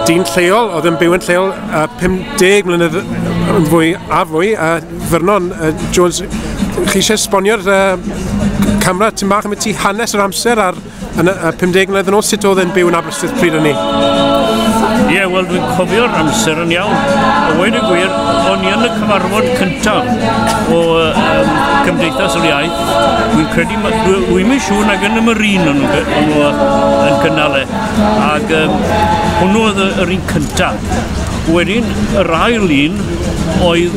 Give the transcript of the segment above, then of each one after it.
dyn lleol, oedd yn byw yn lleol 50 mlynedd yn fwy a fwy. Vernon Jones, chi eisiau sbonio'r camera ti'n bach am ti hanes yr amser ar 50 mlynedd yn ôl, sut oedd yn byw yn Aberystwyth pryd hynny? Ie, wel dwi'n cofio'r amser yn iawn. A weid y gwir, o'n i yn y cyfarfod cyntaf o Cymdeithas yr Iaith. Dwi'n credu, dwi'n mynd siŵr nag yn y Marine yn cynnal e. Ac hwnnw oedd yr un cyntaf. Wedyn, yr ail un oedd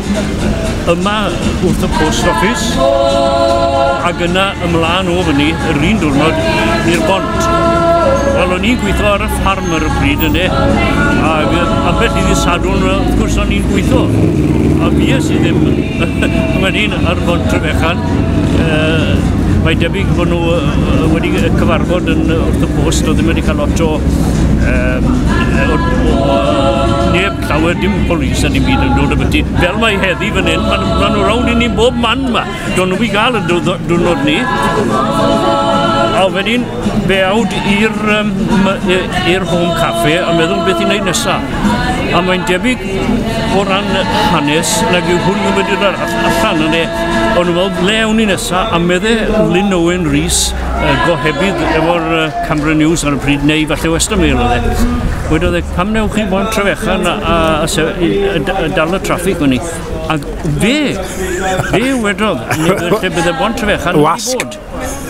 yma wrth y post office ac yna ymlaen o fyny yr un diwrnod i'r bont. Wel, o'n i'n gweithio ar y ffarm ar y pryd yna, ac ambell i ddisadwn, wrth gwrs o'n i'n gweithio. A fi sydd ddim wedyn ar bont Trefechan. Mae debyg bod nhw wedi cyfarfod wrth y post, o ddim wedi cael lot o neb llawer, dim polis yn ei byd yn dod y byti. Fel mae heddi fan hyn, maen nhw rawn i ni bob man yma. Do'n nhw i gael y diwrnod ni. A wedyn, fe awd i'r home cafe a meddwl beth i'n neud nesaf. A mae'n debyg o ran hanes, nag yw hwn yn wedi dod allan yna. Ond nhw'n meddwl, le awn i nesaf, a meddwl Lynn Owen Rhys, gohebydd efo'r Camera News ar y pryd, neu falle Western Mail oedd e. Wedodd e, pam newch chi Bont Trefechan a dal y traffig o'n i. A fe wedodd, lle bydd y Bont Trefechan wedi bod.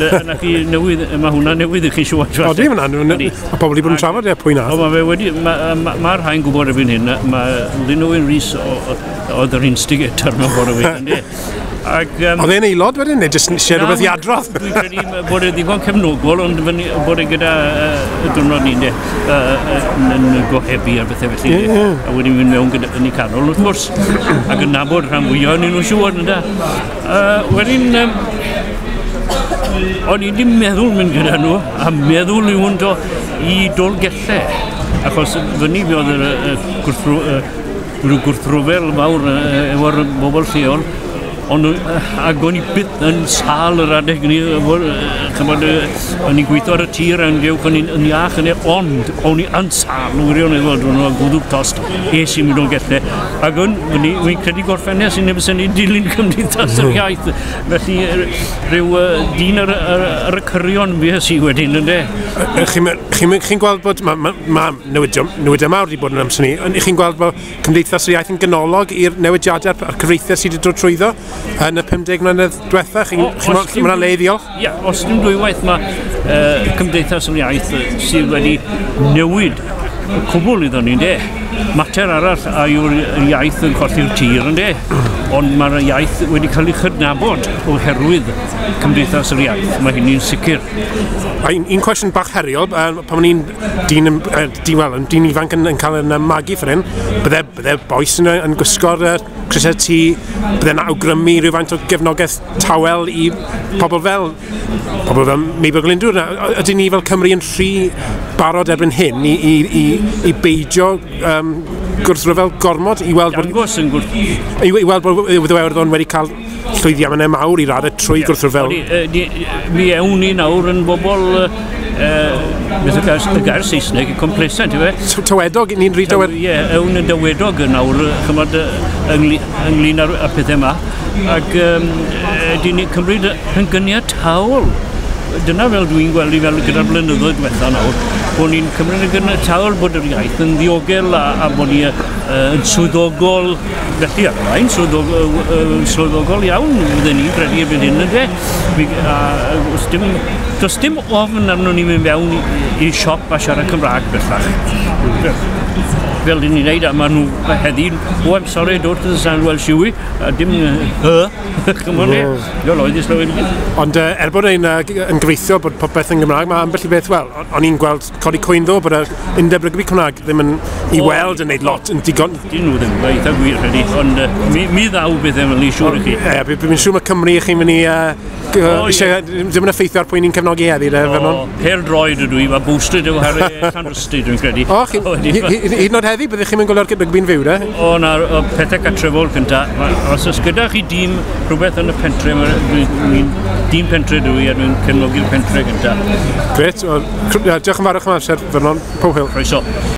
Yna chi newydd, mae hwnna newydd i chi siwad. O, di fyna, a pobl i bod yn trafod e, pwy na? O, mae'r rhain gwybod efo'n hyn, mae Lynn Owen Rhys oedd yr instigator mewn ffordd o wedyn. Oedd e'n aelod wedyn, neu jyst eisiau rhywbeth i adrodd? Dwi'n credu bod e ddigon cefnogol, ond bod e gyda y diwrnod ni, yn gohebu ar bethau felly. A wedyn mynd mewn gyda yn ei canol, wrth gwrs. Ac yn nabod rhan fwyaf yn nhw'n siŵr yna. Wedyn, o'n i ddim meddwl mynd gyda nhw, a meddwl i hwnnw i Dolgellau. Achos fyny fi oedd y gwrthrwfel mawr efo'r bobl lleol. Ac o'n i byth yn sal yr adeg ni, o'n i'n gweithio ar y tir a'n gewch o'n i'n iach yn e, ond o'n i yn sal wirion efo'r gwddwg tost es i'n mynd o Gellau. Ac wy'n credu gorffennau sy'n nefys yn ei dilyn Cymdeithas yr Iaith. Felly rhyw dyn ar y cyrion fi ys i wedyn yn de. Chi'n gweld bod, mae newidau mawr wedi bod yn amser ni, chi'n gweld bod Cymdeithas yr Iaith yn ganolog i'r newidiadau a'r cyfreithiau sydd wedi dod trwyddo? Yn y 50 mlynedd diwetha, chi'n mynd le i ddiolch? Ie, os dim dwywaith mae Cymdeithas yr Iaith sydd wedi newid cwbl iddyn ni, de. Mater arall a yw'r iaith yn colli'r tir, de. Ond mae'r iaith wedi cael ei chydnabod oherwydd Cymdeithas yr Iaith. Mae hynny'n sicr. Un cwestiwn bach heriol, pan o'n i'n dyn ifanc yn cael yn magu ffrin, bydde boes yn gwisgo'r crysau T, bydde'n awgrymu rhywfaint o gefnogaeth tawel i pobl fel Mabel Glyndwr. Ydyn ni fel Cymru yn rhy barod erbyn hyn i beidio gwrthryfel gormod i weld bod Iwerddon wedi cael llwyddiannau mawr i raddau trwy gwrthryfel. Mi ewn ni nawr yn bobl y gair Saesneg yn complacent, yw e? Tywedog, ni'n rhy tywedog? Ie, ewn yn dywedog nawr, chymod, ynglyn â'r pethau yma. Ac dyn ni'n cymryd yn gyniad tawl. Dyna fel dwi'n gweld i fel gyda'r blynyddoedd diwetha nawr, bod ni'n cymryd yn gyniad tawl bod yr iaith yn ddiogel a bod ni yn swyddogol, felly ar rhain, swyddogol iawn, fydden ni'n credu erbyn hyn yn de. Does dim ofn arno ni'n mynd fewn i siop a siarad Cymraeg bellach. Fel dyn ni'n neud, a maen nhw heddi, I'm sorry, I don't understand Welsh yw i, a dim chymod e, fel oedd i slywyd. Ond bod e'n gyfeithio bod popeth yn Gymraeg, mae ambell i beth, wel, o'n i'n gweld codi cwyn ddo bod Undeb Rygbi Cymraeg ddim yn i weld yn neud lot yn digon. Dyn nhw ddim, eitha gwir ydy, ond mi ddaw beth e'n mynd i siŵr i chi. Bydd siŵr mae Cymru chi'n mynd i ddim yn effeithio ar pwy ni'n cefnogi heddi, Vernon? Her droed ydw i, mae boosted yw ar Llanrystud, dwi'n credu. O, hyd yn oed heddi, byddech chi'n mynd gwylio'r rygbi'n fyw, de? O, na'r pethau catrefol cynta. Os oes gyda chi dîm rhywbeth yn y pentre, dîm pentre dwi a dwi'n cefnogi'r pentre cynta. Gret, diolch yn fawr o'ch amser, Vernon. Pob hwyl. Croeso.